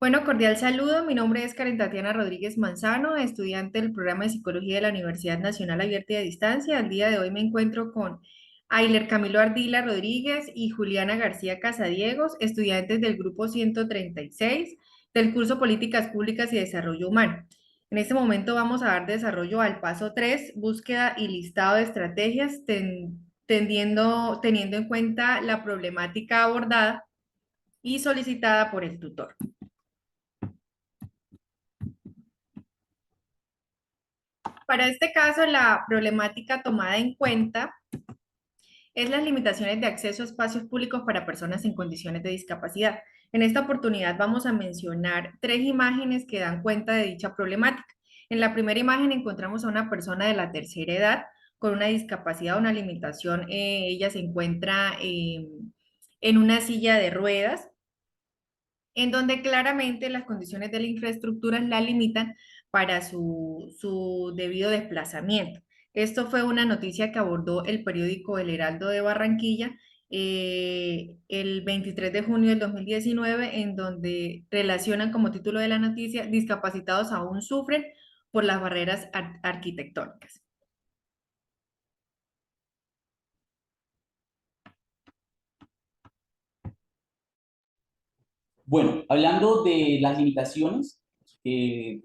Bueno, cordial saludo. Mi nombre es Karen Tatiana Rodríguez Manzano, estudiante del programa de Psicología de la Universidad Nacional Abierta y a Distancia. El día de hoy me encuentro con Ayler Camilo Ardila Rodríguez y Juliana García Casadiegos, estudiantes del grupo 136 del curso Políticas Públicas y Desarrollo Humano. En este momento vamos a dar desarrollo al paso 3, búsqueda y listado de estrategias, teniendo en cuenta la problemática abordada y solicitada por el tutor. Para este caso, la problemática tomada en cuenta es las limitaciones de acceso a espacios públicos para personas en condiciones de discapacidad. En esta oportunidad vamos a mencionar tres imágenes que dan cuenta de dicha problemática. En la primera imagen encontramos a una persona de la tercera edad con una discapacidad, una limitación. Ella se encuentra en una silla de ruedas en donde claramente las condiciones de la infraestructura la limitan para su debido desplazamiento. Esto fue una noticia que abordó el periódico El Heraldo de Barranquilla el 23 de junio del 2019, en donde relacionan como título de la noticia, discapacitados aún sufren por las barreras arquitectónicas. Bueno, hablando de las limitaciones,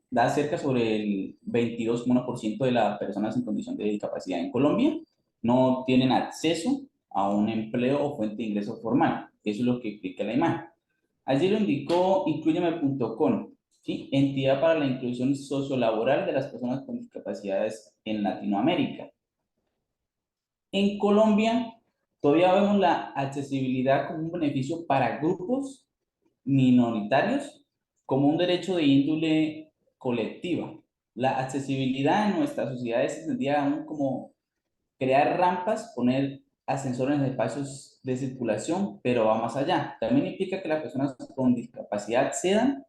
da cerca sobre el 22,1% de las personas en condición de discapacidad en Colombia no tienen acceso a un empleo o fuente de ingreso formal. Eso es lo que explica la imagen. Allí lo indicó incluyeme.com, ¿sí? Entidad para la inclusión sociolaboral de las personas con discapacidades en Latinoamérica. En Colombia, todavía vemos la accesibilidad como un beneficio para grupos minoritarios como un derecho de índole colectiva. La accesibilidad en nuestras sociedades se entendía aún como crear rampas, poner ascensores en espacios de circulación, pero va más allá. También implica que las personas con discapacidad accedan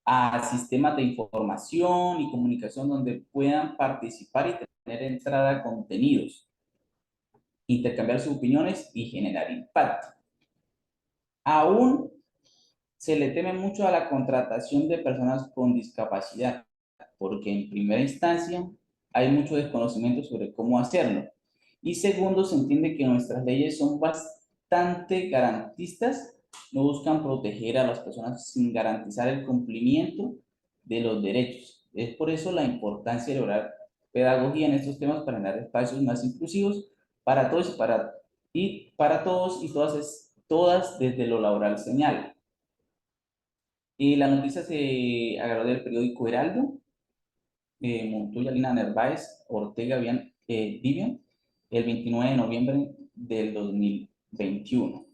a sistemas de información y comunicación donde puedan participar y tener entrada a contenidos, intercambiar sus opiniones y generar impacto. Aún se le teme mucho a la contratación de personas con discapacidad, porque en primera instancia hay mucho desconocimiento sobre cómo hacerlo. Y segundo, se entiende que nuestras leyes son bastante garantistas, no buscan proteger a las personas sin garantizar el cumplimiento de los derechos. Es por eso la importancia de lograr pedagogía en estos temas para generar espacios más inclusivos para todos y para todos y todas desde lo laboral señala. Y la noticia se agarró del periódico Heraldo, Montoya, Lina Narváez, Ortega, Vivian, el 29 de noviembre del 2021.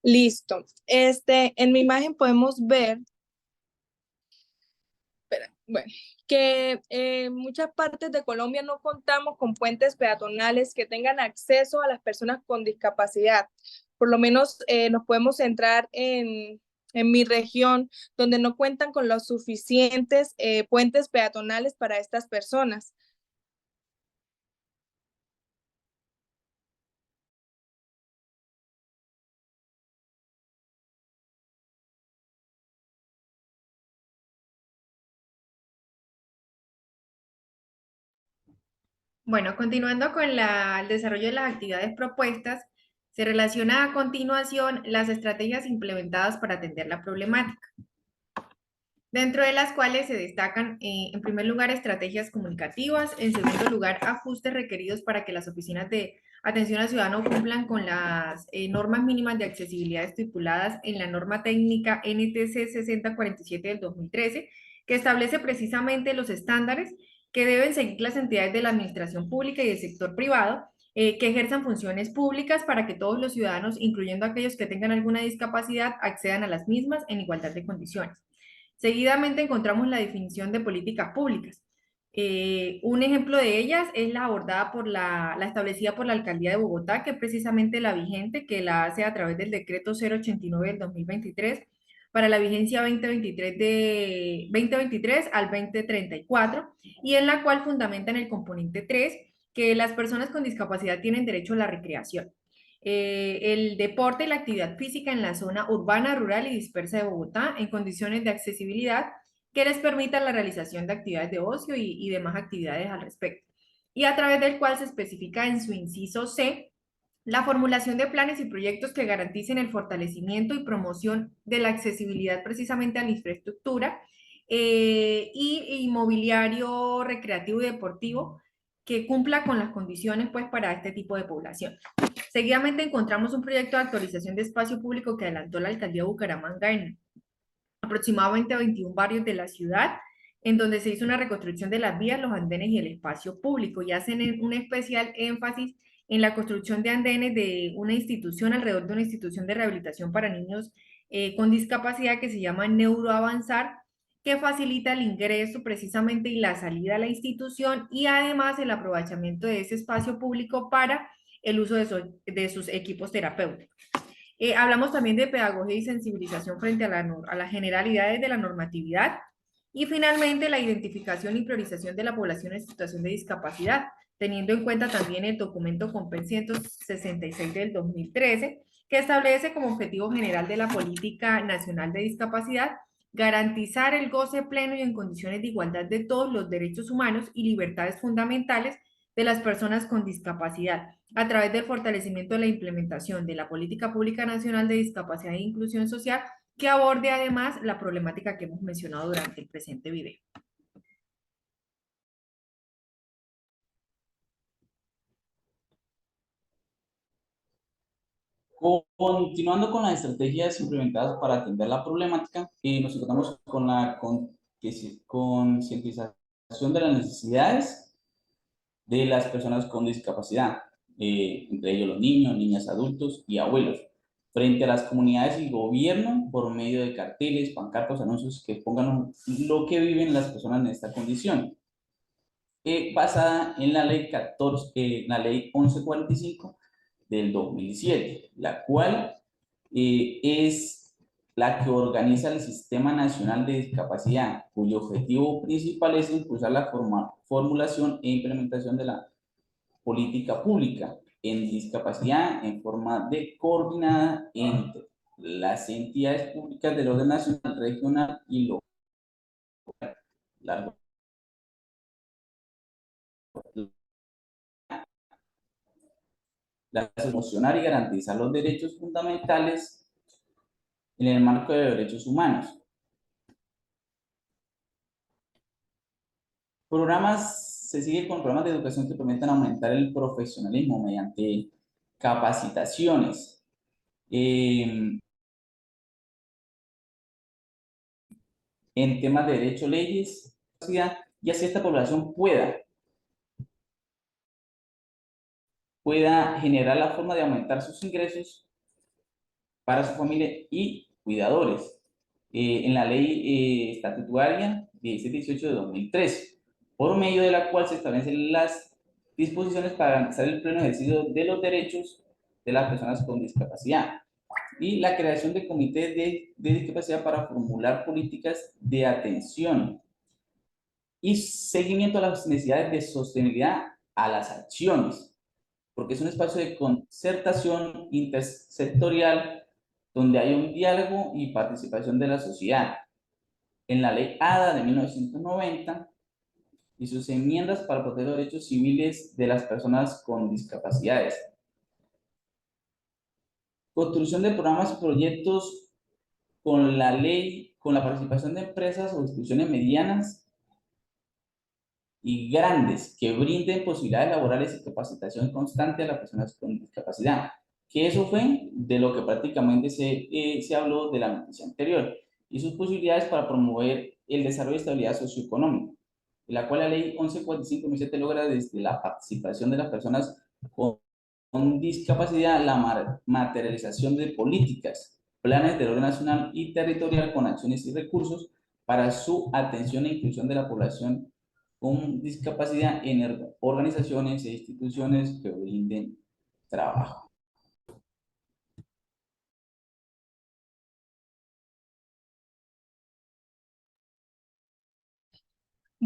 Listo. En mi imagen podemos ver, bueno, que en muchas partes de Colombia no contamos con puentes peatonales que tengan acceso a las personas con discapacidad. Por lo menos nos podemos centrar en mi región, donde no cuentan con los suficientes puentes peatonales para estas personas. Bueno, continuando con el desarrollo de las actividades propuestas, se relaciona a continuación las estrategias implementadas para atender la problemática, dentro de las cuales se destacan, en primer lugar, estrategias comunicativas, en segundo lugar, ajustes requeridos para que las oficinas de atención al ciudadano cumplan con las normas mínimas de accesibilidad estipuladas en la norma técnica NTC 6047 del 2013, que establece precisamente los estándares que deben seguir las entidades de la administración pública y del sector privado que ejerzan funciones públicas para que todos los ciudadanos, incluyendo aquellos que tengan alguna discapacidad, accedan a las mismas en igualdad de condiciones. Seguidamente encontramos la definición de políticas públicas. Un ejemplo de ellas es la abordada la establecida por la Alcaldía de Bogotá, que es precisamente la vigente, que la hace a través del decreto 089 del 2023 para la vigencia 2023 al 2034, y en la cual fundamentan el componente 3, que las personas con discapacidad tienen derecho a la recreación, el deporte y la actividad física en la zona urbana, rural y dispersa de Bogotá en condiciones de accesibilidad que les permitan la realización de actividades de ocio y demás actividades al respecto. Y a través del cual se especifica en su inciso C la formulación de planes y proyectos que garanticen el fortalecimiento y promoción de la accesibilidad precisamente a la infraestructura y mobiliario recreativo y deportivo que cumpla con las condiciones pues para este tipo de población. Seguidamente encontramos un proyecto de actualización de espacio público que adelantó la alcaldía de Bucaramanga en aproximadamente 21 barrios de la ciudad, en donde se hizo una reconstrucción de las vías, los andenes y el espacio público, y hacen un especial énfasis en la construcción de andenes de una institución, alrededor de una institución de rehabilitación para niños con discapacidad que se llama Neuroavanzar, que facilita el ingreso precisamente y la salida a la institución y además el aprovechamiento de ese espacio público para el uso de sus equipos terapéuticos. Hablamos también de pedagogía y sensibilización frente a las generalidades de la normatividad y finalmente la identificación y priorización de la población en situación de discapacidad, teniendo en cuenta también el documento COMPEN 166 del 2013, que establece como objetivo general de la Política Nacional de Discapacidad garantizar el goce pleno y en condiciones de igualdad de todos los derechos humanos y libertades fundamentales de las personas con discapacidad, a través del fortalecimiento de la implementación de la Política Pública Nacional de Discapacidad e Inclusión Social, que aborde además la problemática que hemos mencionado durante el presente video. Continuando con las estrategias implementadas para atender la problemática, nos encontramos con la concientización de las necesidades de las personas con discapacidad, entre ellos los niños, niñas, adultos y abuelos, frente a las comunidades y gobierno por medio de carteles, pancartas, anuncios que pongan lo que viven las personas en esta condición. Basada en la ley 1145 del 2007, la cual es la que organiza el Sistema Nacional de Discapacidad, cuyo objetivo principal es impulsar la formulación e implementación de la política pública en discapacidad en forma de coordinada entre las entidades públicas del orden nacional, regional y local. La promocionar y garantizar los derechos fundamentales en el marco de derechos humanos. Se sigue con programas de educación que permitan aumentar el profesionalismo mediante capacitaciones. En temas de derecho, leyes, y así esta población pueda generar la forma de aumentar sus ingresos para su familia y cuidadores. En la ley estatutaria 1618 de 2013, por medio de la cual se establecen las disposiciones para garantizar el pleno ejercicio de los derechos de las personas con discapacidad y la creación de comités de discapacidad para formular políticas de atención y seguimiento a las necesidades de sostenibilidad a las acciones, porque es un espacio de concertación intersectorial donde hay un diálogo y participación de la sociedad. En la ley ADA de 1990 y sus enmiendas para proteger los derechos civiles de las personas con discapacidades. Construcción de programas y proyectos con la ley, con la participación de empresas o instituciones medianas y grandes que brinden posibilidades laborales y capacitación constante a las personas con discapacidad. Que eso fue de lo que prácticamente se habló de la noticia anterior, y sus posibilidades para promover el desarrollo y estabilidad socioeconómica, en la cual la ley 1145-2007 logra desde la participación de las personas con discapacidad la materialización de políticas, planes del orden nacional y territorial con acciones y recursos para su atención e inclusión de la población con discapacidad en organizaciones e instituciones que brinden trabajo.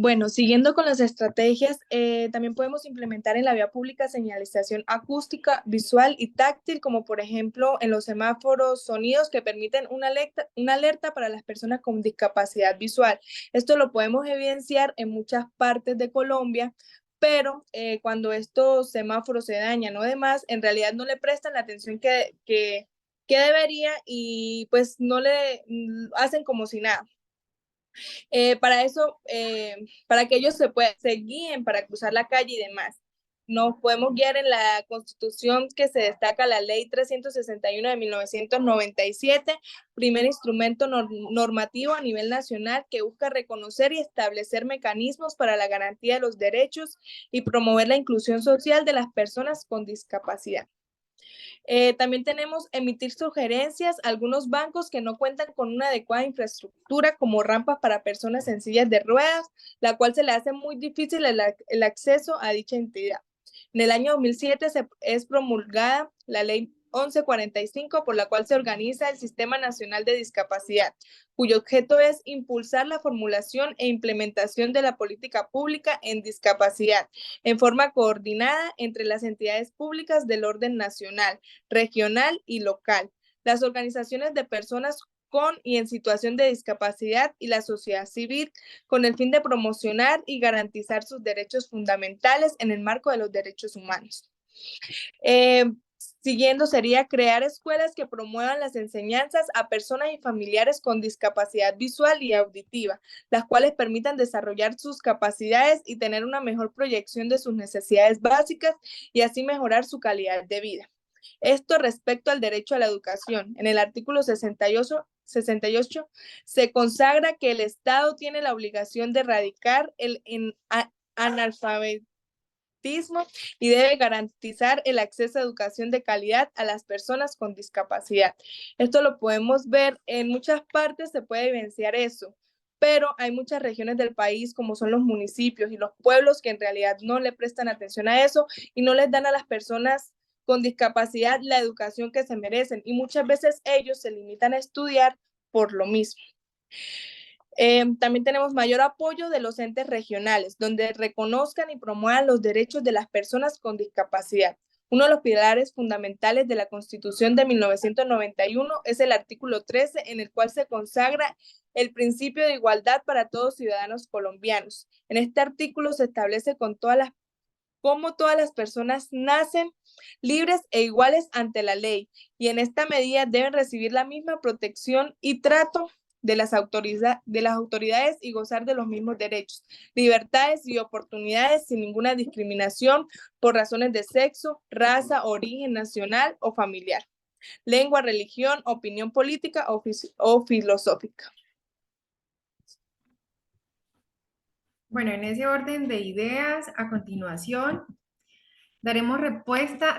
Bueno, siguiendo con las estrategias, también podemos implementar en la vía pública señalización acústica, visual y táctil, como por ejemplo en los semáforos sonidos que permiten una alerta para las personas con discapacidad visual. Esto lo podemos evidenciar en muchas partes de Colombia, pero cuando estos semáforos se dañan o demás, en realidad no le prestan la atención que debería y pues no le hacen como si nada. Para eso, para que ellos se guíen para cruzar la calle y demás. Nos podemos guiar en la Constitución que se destaca la Ley 361 de 1997, primer instrumento normativo a nivel nacional que busca reconocer y establecer mecanismos para la garantía de los derechos y promover la inclusión social de las personas con discapacidad. También tenemos emitir sugerencias a algunos bancos que no cuentan con una adecuada infraestructura como rampas para personas en sillas de ruedas, la cual se le hace muy difícil el acceso a dicha entidad. En el año 2007 es promulgada la Ley 1145, por la cual se organiza el Sistema Nacional de Discapacidad, cuyo objeto es impulsar la formulación e implementación de la política pública en discapacidad en forma coordinada entre las entidades públicas del orden nacional, regional y local, las organizaciones de personas con y en situación de discapacidad y la sociedad civil, con el fin de promocionar y garantizar sus derechos fundamentales en el marco de los derechos humanos. Siguiendo sería crear escuelas que promuevan las enseñanzas a personas y familiares con discapacidad visual y auditiva, las cuales permitan desarrollar sus capacidades y tener una mejor proyección de sus necesidades básicas y así mejorar su calidad de vida. Esto respecto al derecho a la educación. En el artículo 68 se consagra que el Estado tiene la obligación de erradicar el analfabetismo y debe garantizar el acceso a educación de calidad a las personas con discapacidad. Esto lo podemos ver en muchas partes, se puede evidenciar eso, pero hay muchas regiones del país, como son los municipios y los pueblos, que en realidad no le prestan atención a eso y no les dan a las personas con discapacidad la educación que se merecen, y muchas veces ellos se limitan a estudiar por lo mismo. También tenemos mayor apoyo de los entes regionales, donde reconozcan y promuevan los derechos de las personas con discapacidad. Uno de los pilares fundamentales de la Constitución de 1991 es el artículo 13, en el cual se consagra el principio de igualdad para todos ciudadanos colombianos. En este artículo se establece cómo todas las personas nacen libres e iguales ante la ley, y en esta medida deben recibir la misma protección y trato de las autoridades y gozar de los mismos derechos, libertades y oportunidades sin ninguna discriminación por razones de sexo, raza, origen nacional o familiar, lengua, religión, opinión política o filosófica. Bueno, en ese orden de ideas, a continuación, daremos respuesta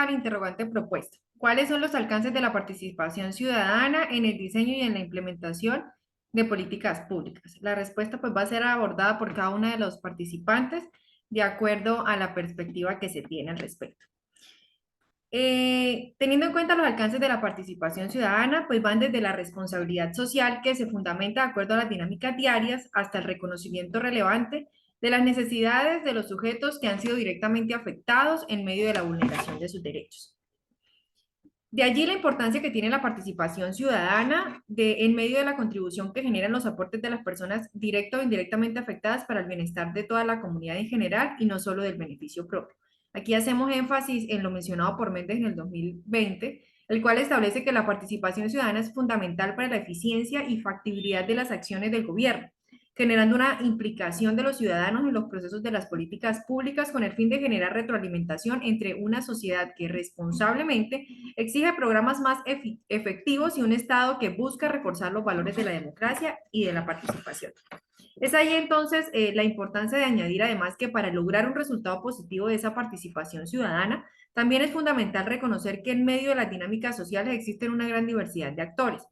al interrogante propuesto. ¿Cuáles son los alcances de la participación ciudadana en el diseño y en la implementación de políticas públicas? La respuesta pues va a ser abordada por cada uno de los participantes de acuerdo a la perspectiva que se tiene al respecto. Teniendo en cuenta los alcances de la participación ciudadana, pues van desde la responsabilidad social que se fundamenta de acuerdo a las dinámicas diarias hasta el reconocimiento relevante de las necesidades de los sujetos que han sido directamente afectados en medio de la vulneración de sus derechos. De allí la importancia que tiene la participación ciudadana en medio de la contribución que generan los aportes de las personas directa o indirectamente afectadas para el bienestar de toda la comunidad en general y no solo del beneficio propio. Aquí hacemos énfasis en lo mencionado por Méndez en el 2020, el cual establece que la participación ciudadana es fundamental para la eficiencia y factibilidad de las acciones del gobierno, generando una implicación de los ciudadanos en los procesos de las políticas públicas con el fin de generar retroalimentación entre una sociedad que responsablemente exige programas más efectivos y un Estado que busca reforzar los valores de la democracia y de la participación. Es ahí entonces la importancia de añadir además que para lograr un resultado positivo de esa participación ciudadana, también es fundamental reconocer que en medio de las dinámicas sociales existen una gran diversidad de actores,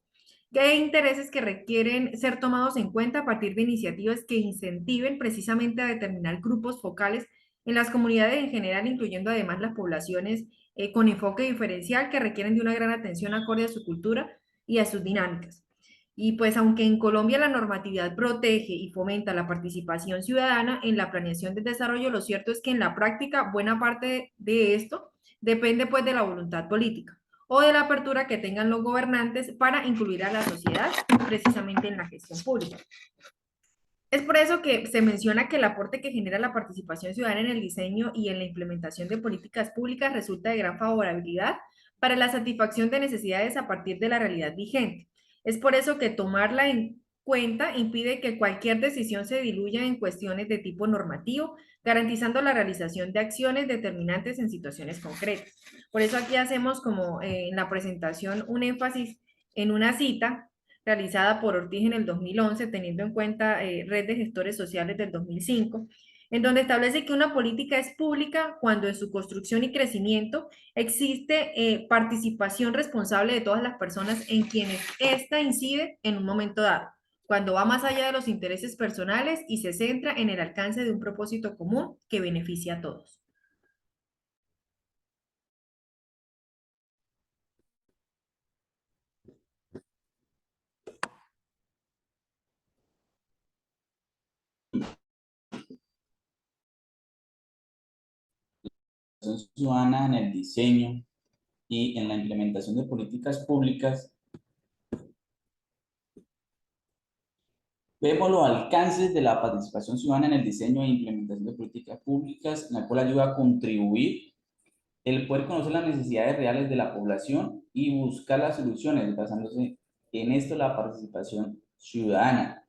que hay intereses que requieren ser tomados en cuenta a partir de iniciativas que incentiven precisamente a determinar grupos focales en las comunidades en general, incluyendo además las poblaciones con enfoque diferencial que requieren de una gran atención acorde a su cultura y a sus dinámicas. Y pues aunque en Colombia la normatividad protege y fomenta la participación ciudadana en la planeación del desarrollo, lo cierto es que en la práctica buena parte de esto depende pues de la voluntad política o de la apertura que tengan los gobernantes para incluir a la sociedad precisamente en la gestión pública. Es por eso que se menciona que el aporte que genera la participación ciudadana en el diseño y en la implementación de políticas públicas resulta de gran favorabilidad para la satisfacción de necesidades a partir de la realidad vigente. Es por eso que tomarla en cuenta impide que cualquier decisión se diluya en cuestiones de tipo normativo, garantizando la realización de acciones determinantes en situaciones concretas. Por eso aquí hacemos como en la presentación un énfasis en una cita realizada por Ortiz en el 2011, teniendo en cuenta Red de Gestores Sociales del 2005, en donde establece que una política es pública cuando en su construcción y crecimiento existe participación responsable de todas las personas en quienes ésta incide en un momento dado, cuando va más allá de los intereses personales y se centra en el alcance de un propósito común que beneficia a todos. Ciudadana en el diseño y en la implementación de políticas públicas, vemos los alcances de la participación ciudadana en el diseño e implementación de políticas públicas, en la cual ayuda a contribuir el poder conocer las necesidades reales de la población y buscar las soluciones, basándose en esto la participación ciudadana,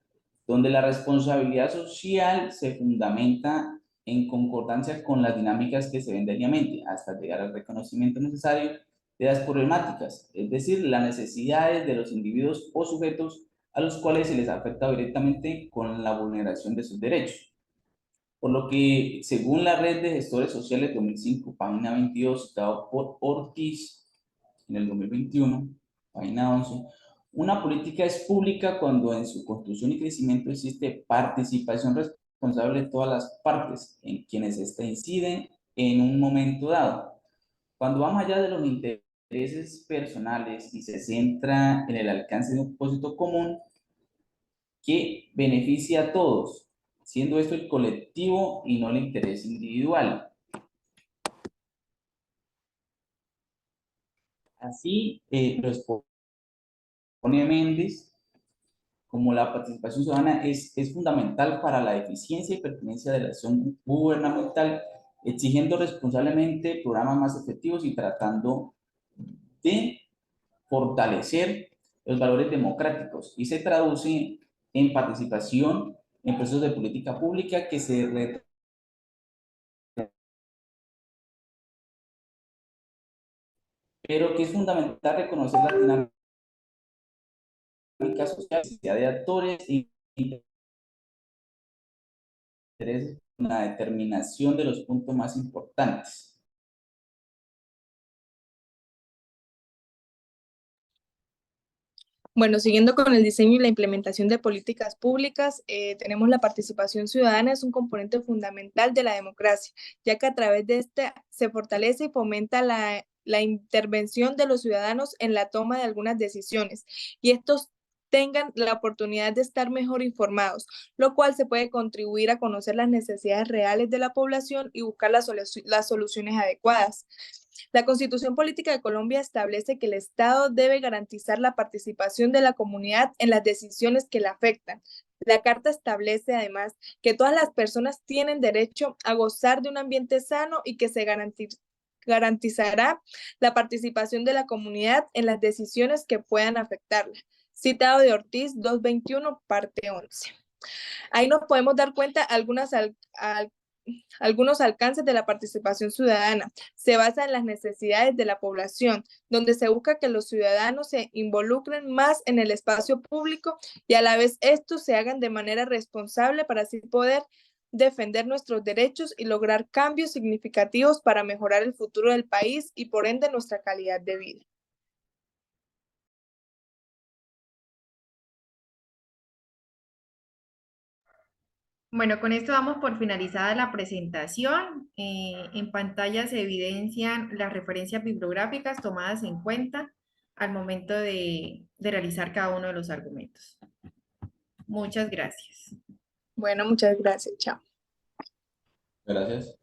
donde la responsabilidad social se fundamenta en concordancia con las dinámicas que se ven diariamente, hasta llegar al reconocimiento necesario de las problemáticas, es decir, las necesidades de los individuos o sujetos a los cuales se les afecta directamente con la vulneración de sus derechos. Por lo que, según la Red de Gestores Sociales 2005, página 22, citado por Ortiz en el 2021, página 11, una política es pública cuando en su construcción y crecimiento existe participación responsable de todas las partes en quienes ésta inciden en un momento dado. Cuando va más allá de los intereses personales y se centra en el alcance de un propósito común que beneficia a todos, siendo esto el colectivo y no el interés individual. Así lo expone Méndez, como la participación ciudadana es fundamental para la eficiencia y pertinencia de la acción gubernamental, exigiendo responsablemente programas más efectivos y tratando de fortalecer los valores democráticos, y se traduce en participación en procesos de política pública que se pero que es fundamental reconocer las dinámicas sociales de actores y intereses en la determinación de los puntos más importantes. Bueno, siguiendo con el diseño y la implementación de políticas públicas, tenemos la participación ciudadana, es un componente fundamental de la democracia, ya que a través de este se fortalece y fomenta la intervención de los ciudadanos en la toma de algunas decisiones y estos tengan la oportunidad de estar mejor informados, lo cual se puede contribuir a conocer las necesidades reales de la población y buscar las soluciones adecuadas. La Constitución Política de Colombia establece que el Estado debe garantizar la participación de la comunidad en las decisiones que la afectan. La Carta establece además que todas las personas tienen derecho a gozar de un ambiente sano y que se garantizará la participación de la comunidad en las decisiones que puedan afectarla. Citado de Ortiz 221, parte 11. Ahí nos podemos dar cuenta algunos alcances de la participación ciudadana. Se basa en las necesidades de la población, donde se busca que los ciudadanos se involucren más en el espacio público y a la vez estos se hagan de manera responsable para así poder defender nuestros derechos y lograr cambios significativos para mejorar el futuro del país y por ende nuestra calidad de vida. Bueno, con esto damos por finalizada la presentación. En pantalla se evidencian las referencias bibliográficas tomadas en cuenta al momento de realizar cada uno de los argumentos. Muchas gracias. Bueno, muchas gracias. Chao. Gracias.